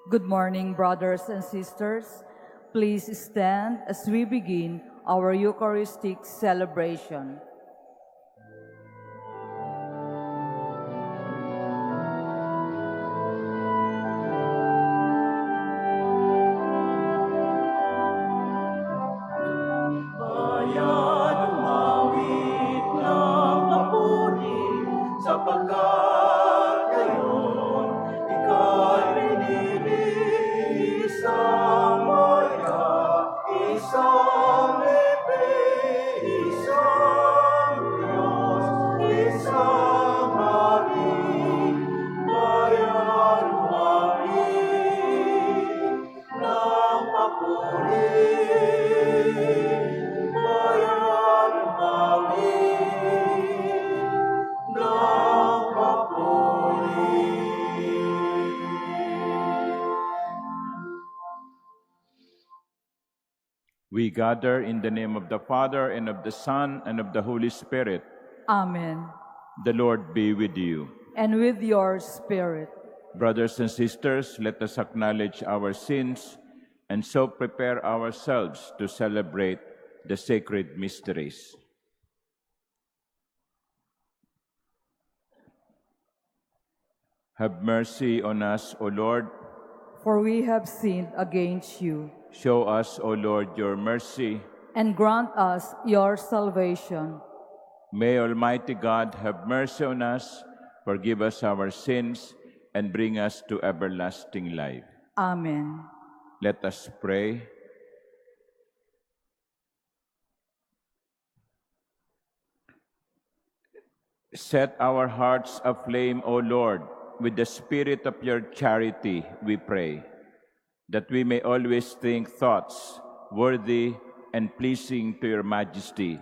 Good morning, brothers and sisters. Please stand as we begin our Eucharistic celebration. We gather in the name of the Father, and of the Son, and of the Holy Spirit. Amen. The Lord be with you. And with your spirit. Brothers and sisters, let us acknowledge our sins and so prepare ourselves to celebrate the sacred mysteries. Have mercy on us, O Lord. For we have sinned against you. Show us, O Lord, your mercy. And grant us your salvation. May Almighty God have mercy on us, forgive us our sins, and bring us to everlasting life. Amen. Let us pray. Set our hearts aflame, O Lord, with the spirit of your charity, we pray, that we may always think thoughts worthy and pleasing to your majesty,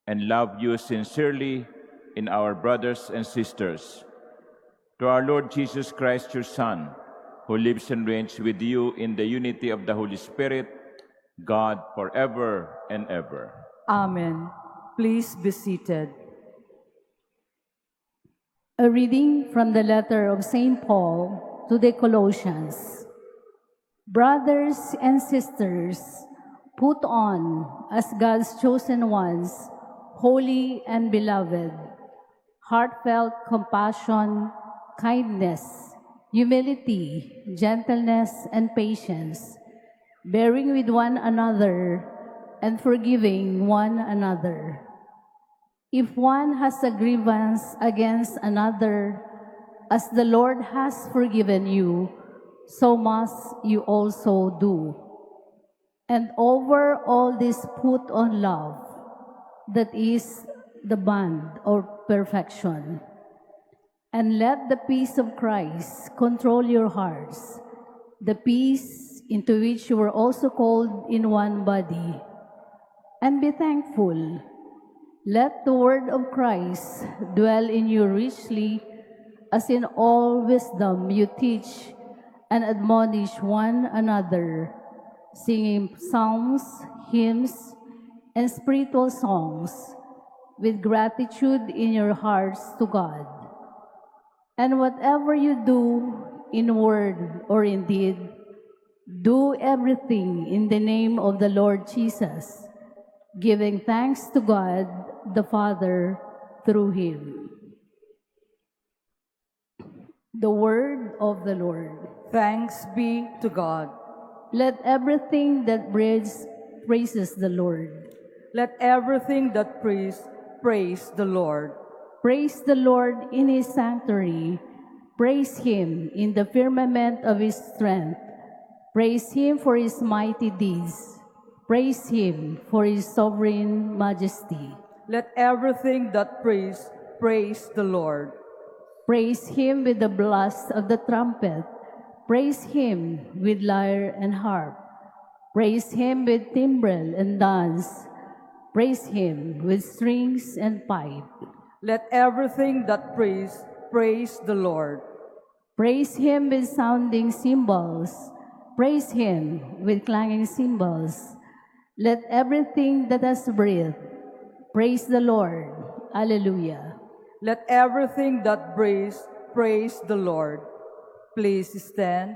and love you sincerely in our brothers and sisters. To our Lord Jesus Christ, your Son, who lives and reigns with you in the unity of the Holy Spirit, God forever and ever. Amen. Please be seated. A reading from the letter of St. Paul to the Colossians. Brothers and sisters, put on, as God's chosen ones, holy and beloved, heartfelt compassion, kindness, humility, gentleness, and patience, bearing with one another and forgiving one another. If one has a grievance against another, as the Lord has forgiven you, so must you also do. And over all this put on love, that is the bond of perfection. And let the peace of Christ control your hearts, the peace into which you were also called in one body. And be thankful. Let the word of Christ dwell in you richly, as in all wisdom you teach and admonish one another, singing psalms, hymns, and spiritual songs, with gratitude in your hearts to God. And whatever you do in word or in deed, do everything in the name of the Lord Jesus, giving thanks to God the Father through him. The word of the Lord. Thanks be to God. Let everything that breathes praises the Lord. Let everything that praise the Lord. Praise the Lord in his sanctuary. Praise him in the firmament of his strength. Praise him for his mighty deeds. Praise him for his sovereign majesty. Let everything that praise the Lord. Praise him with the blast of the trumpet. Praise him with lyre and harp. Praise him with timbrel and dance. Praise him with strings and pipe. Let everything that praise the Lord. Praise him with sounding cymbals. Praise him with clanging cymbals. Let everything that has breath praise the Lord. Alleluia. Let everything that praise the Lord. Please stand.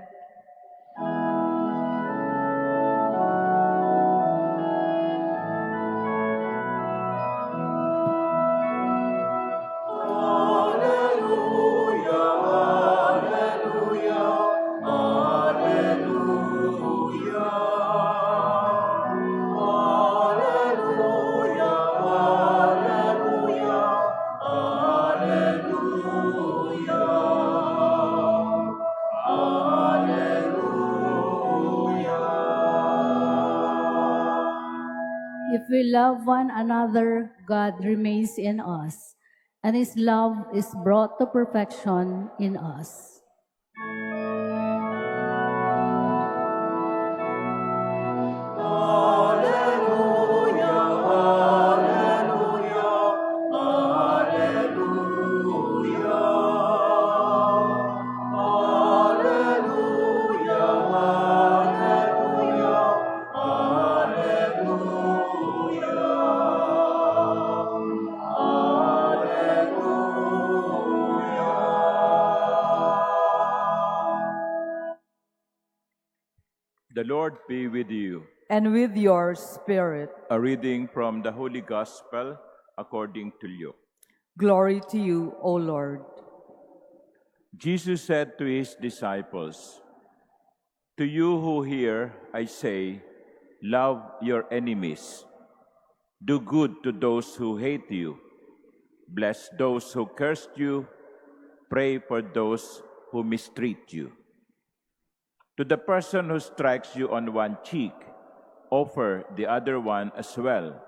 we love one another, God remains in us, and His love is brought to perfection in us. The Lord be with you. And with your spirit. A reading from the Holy Gospel according to Luke. Glory to you, O Lord. Jesus said to his disciples, "To you who hear, I say, love your enemies. Do good to those who hate you. Bless those who curse you. Pray for those who mistreat you. To the person who strikes you on one cheek, offer the other one as well.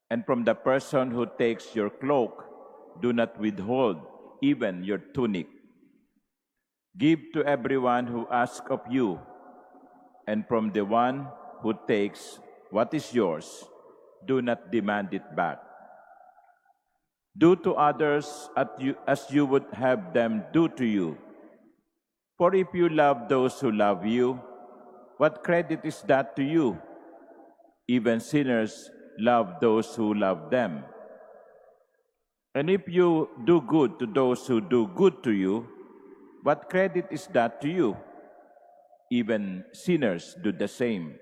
And from the person who takes your cloak, do not withhold even your tunic. Give to everyone who asks of you, and from the one who takes what is yours, do not demand it back. Do to others as you would have them do to you. For if you love those who love you, what credit is that to you? Even sinners love those who love them. And if you do good to those who do good to you, what credit is that to you? Even sinners do the same.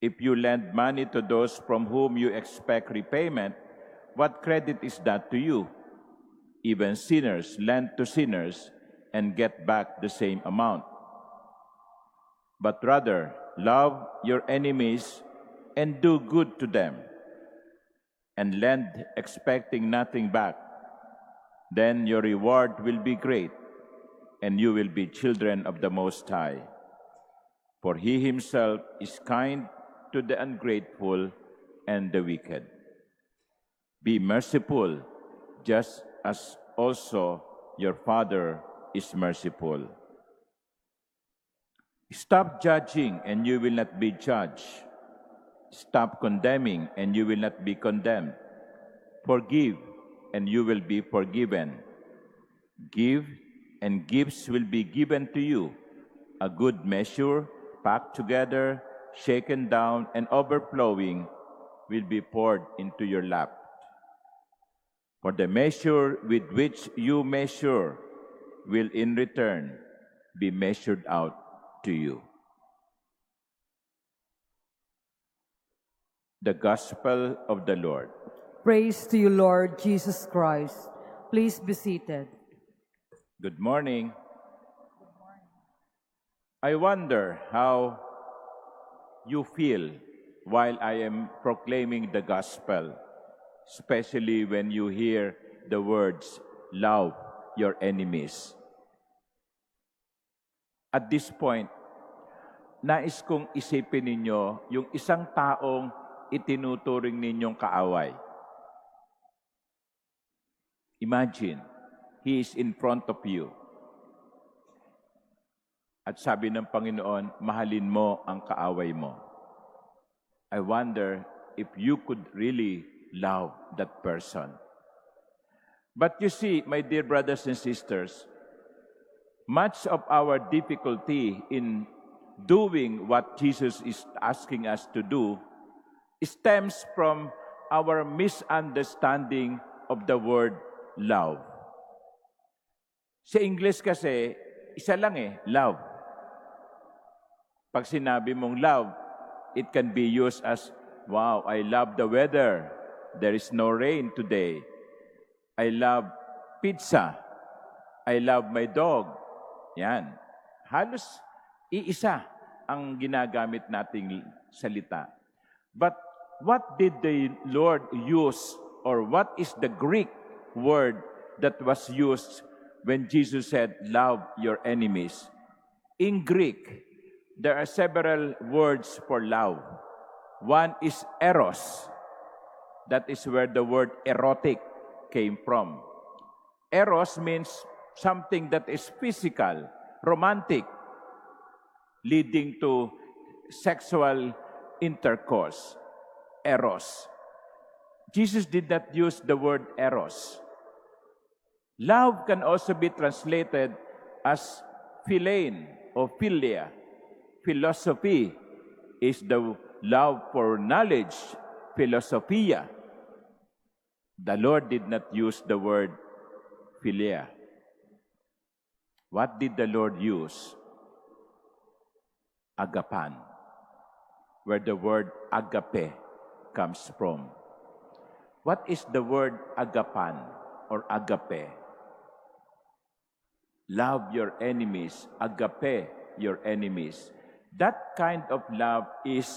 If you lend money to those from whom you expect repayment, what credit is that to you? Even sinners lend to sinners and get back the same amount. But rather, love your enemies and do good to them, and lend expecting nothing back. Then your reward will be great, and you will be children of the Most High. For He Himself is kind to the ungrateful and the wicked. Be merciful, just as also your Father is merciful. Stop judging, and you will not be judged. Stop condemning, and you will not be condemned. Forgive, and you will be forgiven. Give, and gifts will be given to you. A good measure, packed together, shaken down, and overflowing, will be poured into your lap. For the measure with which you measure will in return be measured out to you." The Gospel of the Lord. Praise to you, Lord Jesus Christ. Please be seated. Good morning. I wonder how you feel while I am proclaiming the Gospel, especially when you hear the words, "Love your enemies." At this point, nais kong isipin ninyo yung isang taong itinuturing ninyong kaaway. Imagine, he is in front of you. At sabi ng Panginoon, mahalin mo ang kaaway mo. I wonder if you could really love that person. But you see, my dear brothers and sisters, much of our difficulty in doing what Jesus is asking us to do stems from our misunderstanding of the word love. Sa English kasi, isa lang love. Pag sinabi mong love, it can be used as, wow, I love the weather. There is no rain today. I love pizza. I love my dog. Yan. Halos iisa ang ginagamit nating salita. But what did the Lord use, or what is the Greek word that was used when Jesus said, "Love your enemies"? In Greek, there are several words for love. One is eros. That is where the word erotic came from. Eros means something that is physical, romantic, leading to sexual intercourse. Eros. Jesus did not use the word eros. Love can also be translated as philein or philia. Philosophy is the love for knowledge, philosophia. The Lord did not use the word philia. What did the Lord use? Agapan, where the word agape comes from. What is the word agapan or agape? Love your enemies, agape your enemies. That kind of love is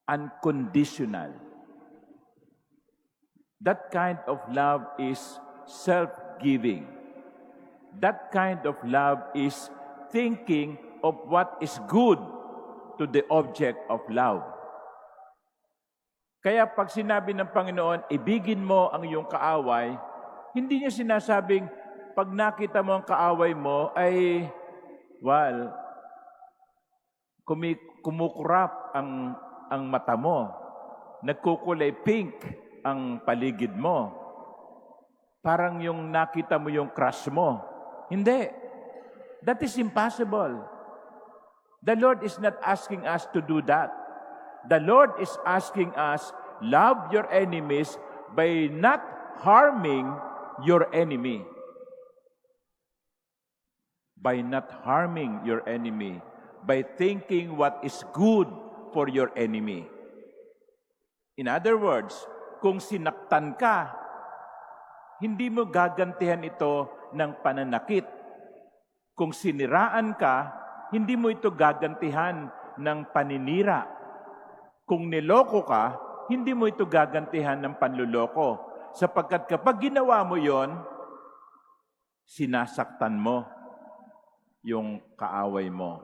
unconditional. That kind of love is self-giving. That kind of love is thinking of what is good to the object of love. Kaya pag sinabi ng Panginoon, ibigin mo ang iyong kaaway, hindi niya sinasabing, pag nakita mo ang kaaway mo, ay, well, kumukurap ang mata mo, nagkukulay pink ang paligid mo. Parang yung nakita mo yung crush mo. Hindi. That is impossible. The Lord is not asking us to do that. The Lord is asking us, love your enemies by not harming your enemy. By not harming your enemy. By thinking what is good for your enemy. In other words, kung sinaktan ka, hindi mo gagantihan ito ng pananakit. Kung siniraan ka, hindi mo ito gagantihan ng paninira. Kung niloko ka, hindi mo ito gagantihan ng panluloko. Sapagkat kapag ginawa mo yon, sinasaktan mo yung kaaway mo.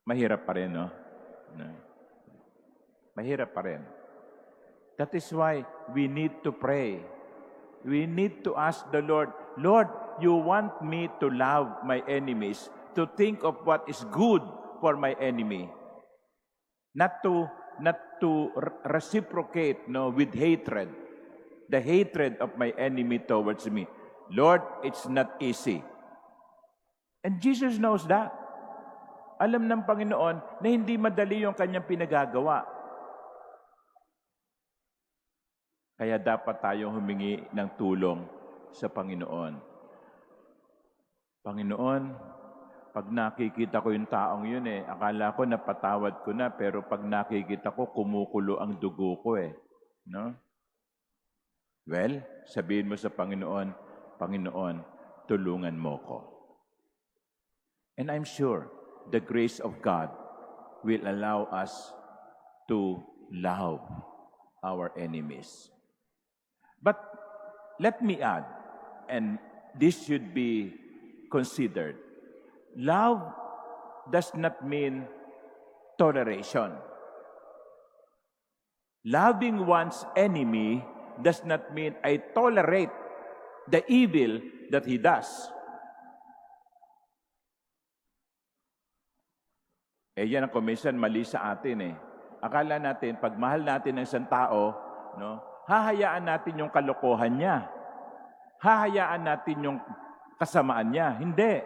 Mahirap pa rin, no? Mahirap pa rin. That is why we need to pray. We need to ask the Lord, Lord, you want me to love my enemies, to think of what is good for my enemy. Not to reciprocate with hatred. The hatred of my enemy towards me. Lord, it's not easy. And Jesus knows that. Alam ng Panginoon na hindi madali yung kanyang pinagagawa. Kaya dapat tayong humingi ng tulong sa Panginoon. Panginoon, pag nakikita ko yung taong yun akala ko napatawad ko na, pero pag nakikita ko, kumukulo ang dugo ko No? Well, sabihin mo sa Panginoon, Panginoon, tulungan mo ko. And I'm sure the grace of God will allow us to love our enemies. But let me add, and this should be considered, love does not mean toleration. Loving one's enemy does not mean I tolerate the evil that he does. Yan ang commission, mali sa atin Akala natin, pag mahal natin ng isang tao, hahayaan natin yung kalokohan niya. Hahayaan natin yung kasamaan niya. Hindi.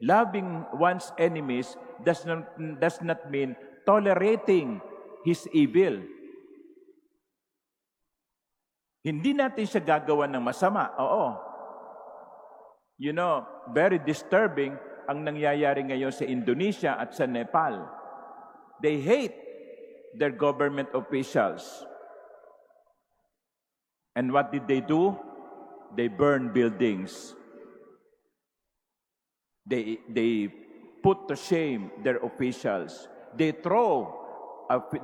Loving one's enemies does not mean tolerating his evil. Hindi natin siya gagawan ng masama. Oo. Very disturbing ang nangyayari ngayon sa Indonesia at sa Nepal. They hate their government officials. And what did they do? They burn buildings. They put to shame their officials. They throw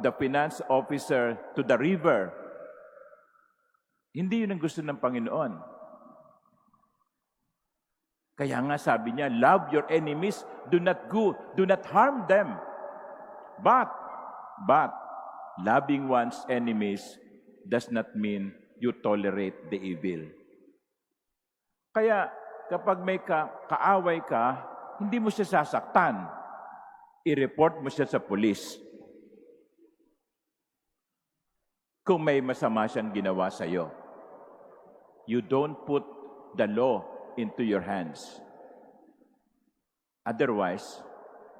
the finance officer to the river. Hindi yun ang gusto ng Panginoon. Kaya nga sabi niya, love your enemies, do not harm them. But, loving one's enemies does not mean you tolerate the evil. Kaya, kapag may kaaway ka, hindi mo siya sasaktan. I-report mo siya sa pulis. Kung may masama siyang ginawa sa iyo. You don't put the law into your hands. Otherwise,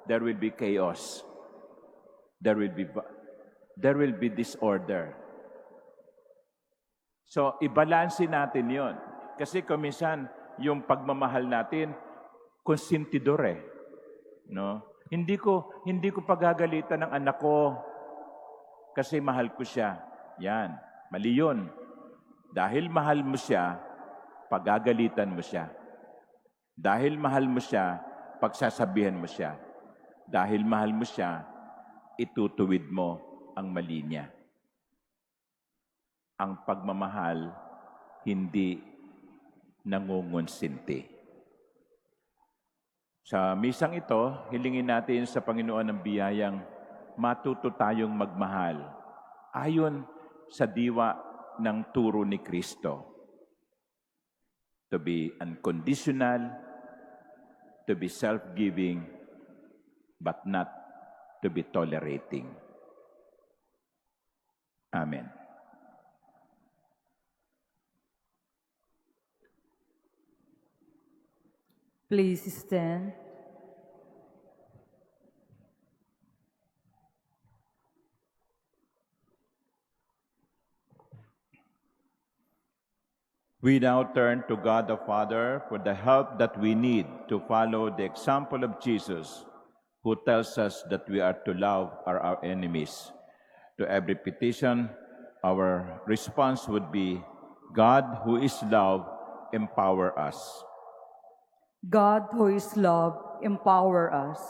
there will be chaos. There will be disorder. So, ibalansin natin yon. Kasi kung minsan, yung pagmamahal natin, konsentidor eh. No? Hindi ko pagagalitan ng anak ko kasi mahal ko siya. Yan, mali yun. Dahil mahal mo siya, pagagalitan mo siya. Dahil mahal mo siya, pagsasabihan mo siya. Dahil mahal mo siya, itutuwid mo ang mali niya. Ang pagmamahal, hindi nangungonsinti. Sa misang ito, hilingin natin sa Panginoon ng biyayang matuto tayong magmahal ayon sa diwa ng turo ni Kristo. To be unconditional, to be self-giving, but not to be tolerating. Amen. Please stand. We now turn to God the Father for the help that we need to follow the example of Jesus, who tells us that we are to love our enemies. To every petition, our response would be, God, who is love, empower us. God, who is love, empower us.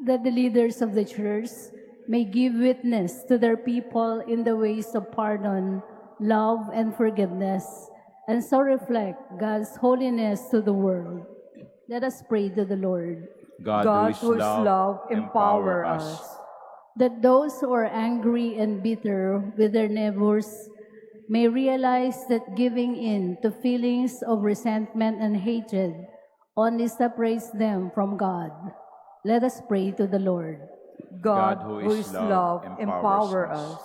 That the leaders of the church may give witness to their people in the ways of pardon, love, and forgiveness, and so reflect God's holiness to the world. Let us pray to the Lord. God, who is love, empower us. That those who are angry and bitter with their neighbors may realize that giving in to feelings of resentment and hatred only separates them from God. Let us pray to the Lord. God, who is love, empower us.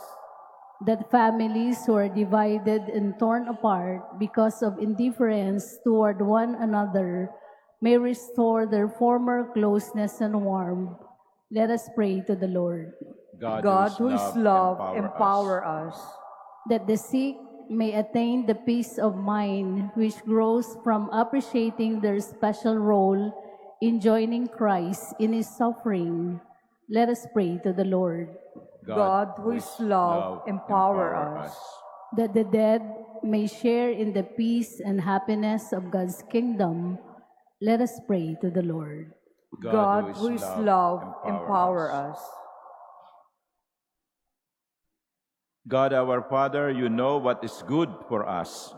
That families who are divided and torn apart because of indifference toward one another may restore their former closeness and warmth. Let us pray to the Lord. God, who is love, empower us. That the sick may attain the peace of mind which grows from appreciating their special role in joining Christ in His suffering. Let us pray to the Lord. God, who is love, empower us. That the dead may share in the peace and happiness of God's kingdom. Let us pray to the Lord. God, who is love, empower us. God our Father, you know what is good for us.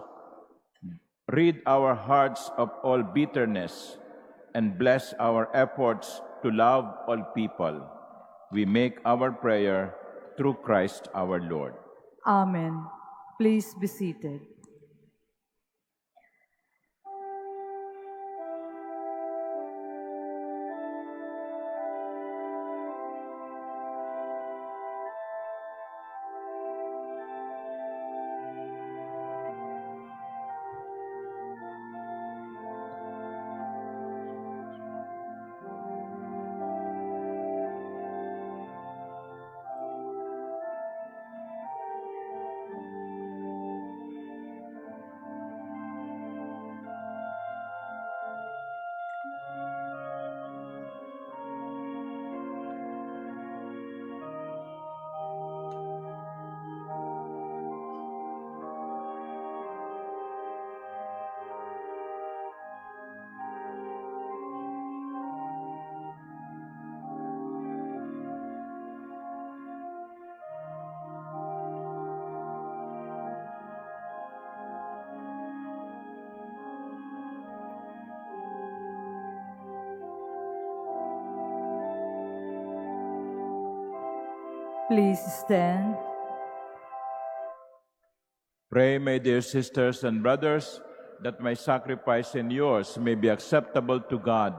Rid our hearts of all bitterness and bless our efforts to love all people. We make our prayer through Christ our Lord. Amen. Please be seated. Please stand. Pray, my dear sisters and brothers, that my sacrifice and yours may be acceptable to God,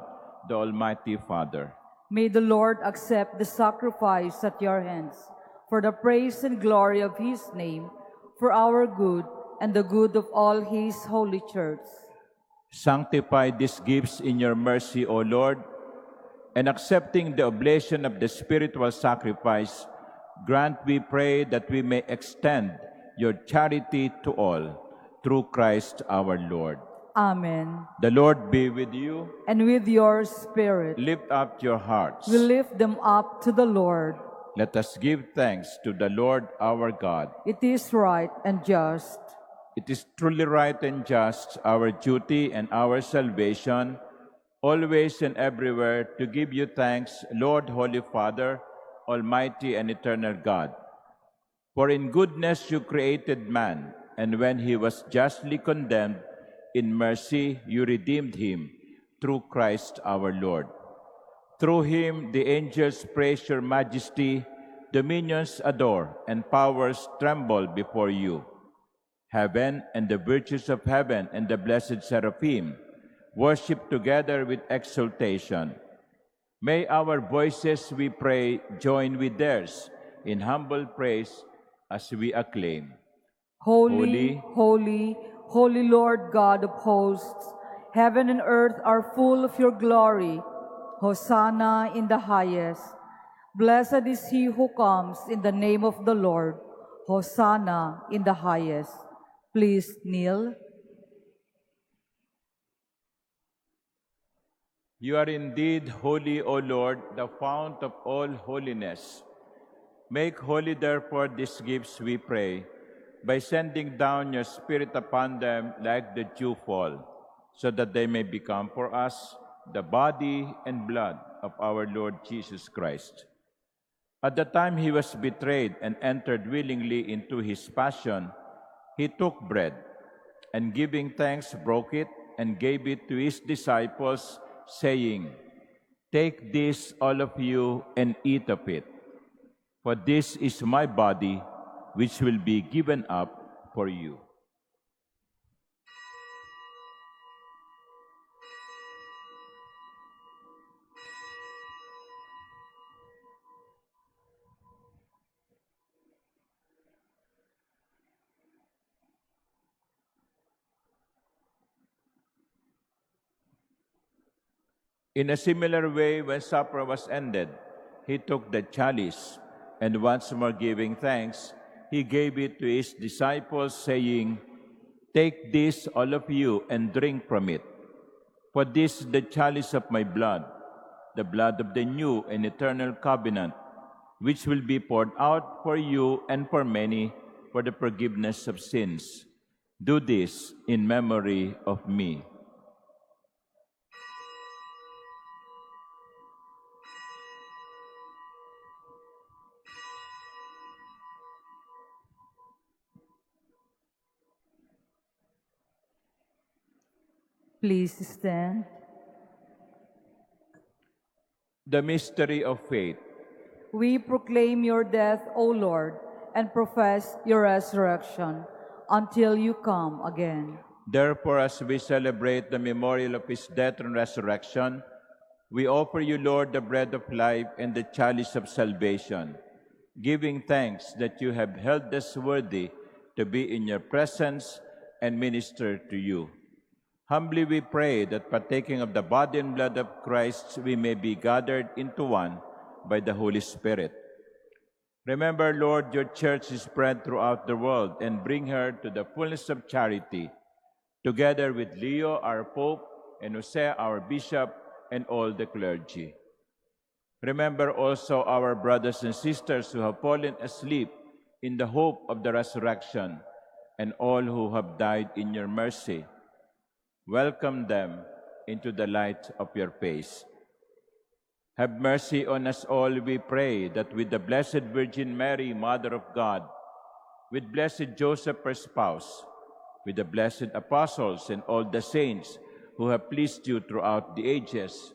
the Almighty Father. May the Lord accept the sacrifice at your hands for the praise and glory of his name, for our good and the good of all his holy church. Sanctify these gifts in your mercy, O Lord, and accepting the oblation of the spiritual sacrifice, grant, we pray, that we may extend your charity to all, through Christ our Lord. Amen. The Lord be with you. And with your spirit, Lift up your hearts. we lift them up to the Lord. Let us give thanks to the Lord our God. It is right and just. It is truly right and just, our duty and our salvation, always and everywhere to give you thanks, Lord, Holy Father, Almighty and eternal God. For in goodness you created man, and when he was justly condemned, in mercy you redeemed him, through Christ our Lord. Through him the angels praise your majesty, dominions adore, and powers tremble before you. Heaven and the virtues of heaven and the blessed seraphim worship together with exultation. May our voices, we pray, join with theirs in humble praise as we acclaim. Holy, holy, holy Lord God of hosts, heaven and earth are full of your glory. Hosanna in the highest. Blessed is he who comes in the name of the Lord. Hosanna in the highest. Please kneel. You are indeed holy, O Lord, the fount of all holiness. Make holy, therefore, these gifts, we pray, by sending down your Spirit upon them like the dewfall, so that they may become for us the body and blood of our Lord Jesus Christ. At the time he was betrayed and entered willingly into his passion, he took bread, and giving thanks, broke it, and gave it to his disciples, saying, "Take this, all of you, and eat of it. For this is my body, which will be given up for you." In a similar way, when supper was ended, he took the chalice, and once more giving thanks, he gave it to his disciples, saying, "Take this, all of you, and drink from it. For this is the chalice of my blood, the blood of the new and eternal covenant, which will be poured out for you and for many for the forgiveness of sins. Do this in memory of me." Please stand. The mystery of faith. We proclaim your death, O Lord, and profess your resurrection until you come again. Therefore, as we celebrate the memorial of his death and resurrection, we offer you, Lord, the bread of life and the chalice of salvation, giving thanks that you have held us worthy to be in your presence and minister to you. Humbly we pray that partaking of the body and blood of Christ, we may be gathered into one by the Holy Spirit. Remember, Lord, your church is spread throughout the world, and bring her to the fullness of charity, together with Leo, our Pope, and Jose, our Bishop, and all the clergy. Remember also our brothers and sisters who have fallen asleep in the hope of the resurrection, and all who have died in your mercy. Welcome them into the light of your face. Have mercy on us all, we pray, that with the Blessed Virgin Mary, Mother of God, with blessed Joseph, her spouse, with the blessed apostles and all the saints who have pleased you throughout the ages,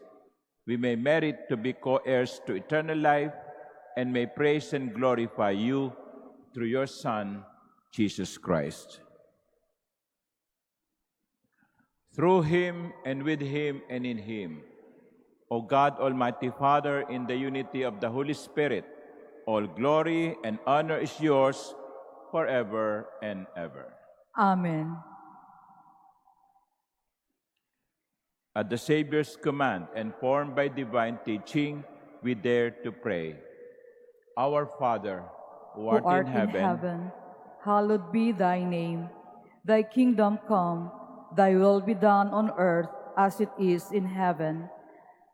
we may merit to be co-heirs to eternal life and may praise and glorify you through your Son, Jesus Christ. Through him, and with him, and in him, O God, Almighty Father, in the unity of the Holy Spirit, all glory and honor is yours forever and ever. Amen. At the Savior's command and formed by divine teaching, we dare to pray. Our Father, who Who art art in in heaven, heaven, hallowed be thy name. Thy kingdom come, thy will be done on earth as it is in heaven.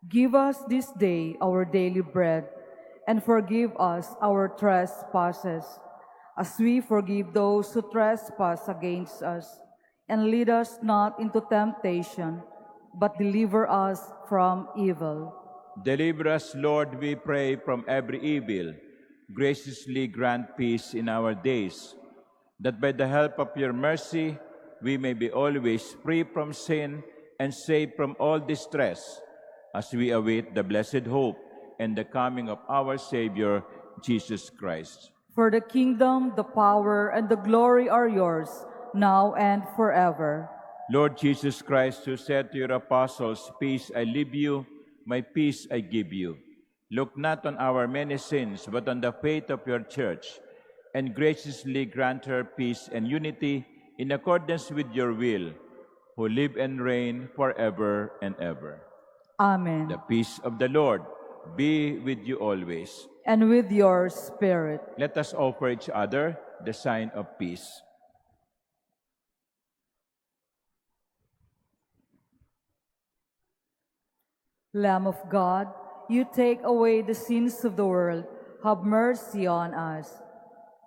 Give us this day our daily bread, and forgive us our trespasses, as we forgive those who trespass against us. And lead us not into temptation, but deliver us from evil. deliver us, Lord, we pray, from every evil. Graciously grant peace in our days, that by the help of your mercy we may be always free from sin and safe from all distress, as we await the blessed hope and the coming of our Savior, Jesus Christ. For the kingdom, the power, and the glory are yours, now and forever. Lord Jesus Christ, who said to your apostles, "Peace I leave you, my peace I give you," look not on our many sins, but on the faith of your church, and graciously grant her peace and unity in accordance with your will, who live and reign forever and ever. Amen. The peace of the Lord be with you always. And with your spirit. Let us offer each other the sign of peace. Lamb of God, you take away the sins of the world, have mercy on us.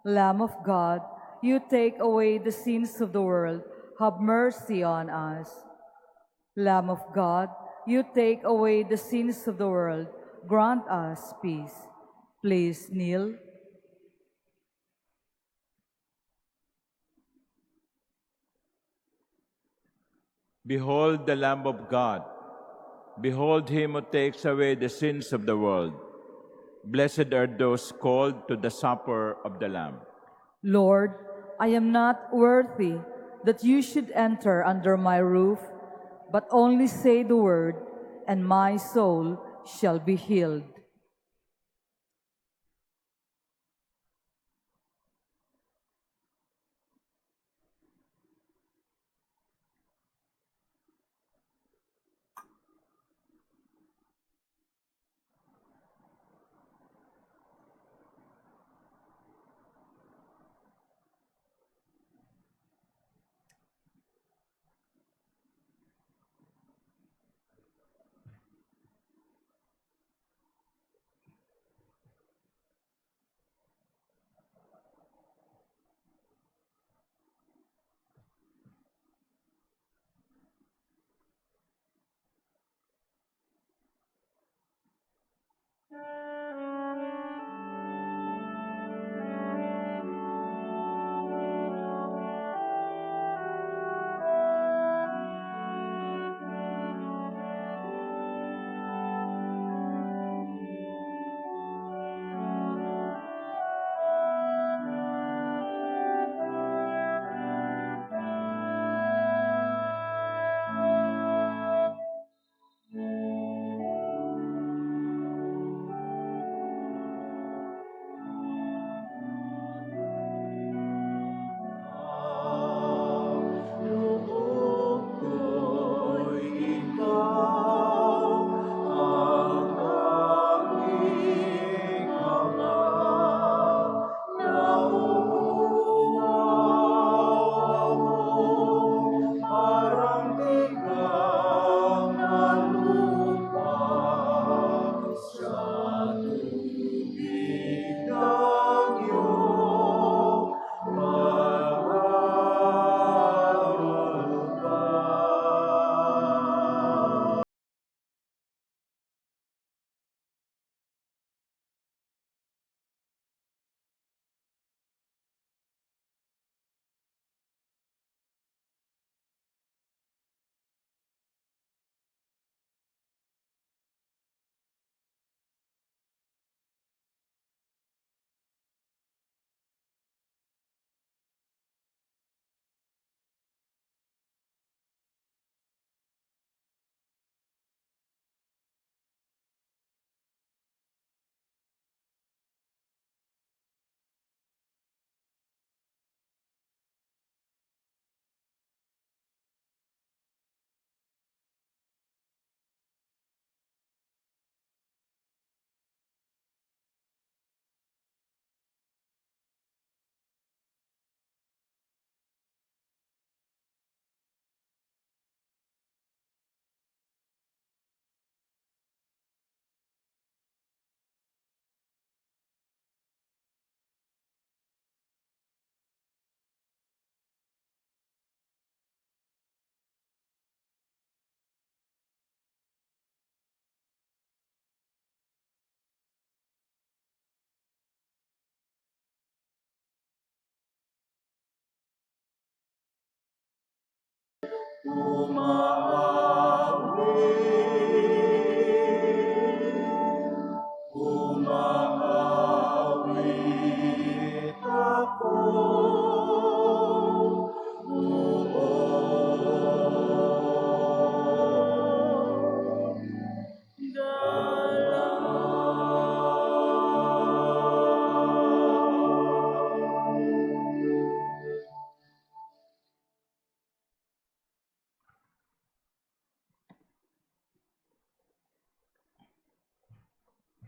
Lamb of God, you take away the sins of the world, have mercy on us. Lamb of God, you take away the sins of the world, grant us peace. Please kneel. Behold the Lamb of God. Behold him who takes away the sins of the world. Blessed are those called to the supper of the Lamb. Lord, I am not worthy that you should enter under my roof, but only say the word, and my soul shall be healed.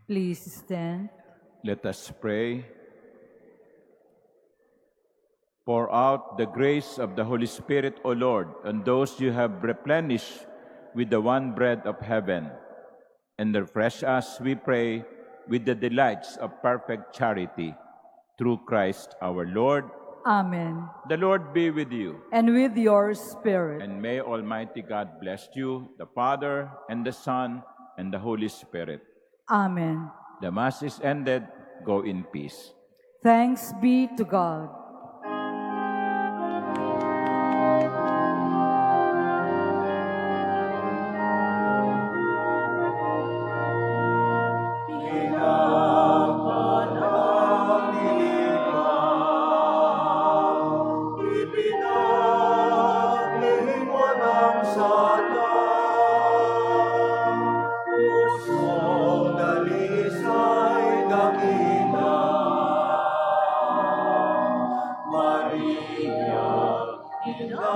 Please stand. Let us pray. Pour out the grace of the Holy Spirit, O Lord, on those you have replenished with the one bread of heaven, and refresh us, we pray, with the delights of perfect charity, through Christ our Lord. Amen. The Lord be with you, And with your spirit. and may Almighty God bless you, the Father, and the Son, and the Holy Spirit. Amen. The Mass is ended. Go in peace. Thanks be to God. Ibinaging walang salang, pusong dalisay dakila. Maria, Ina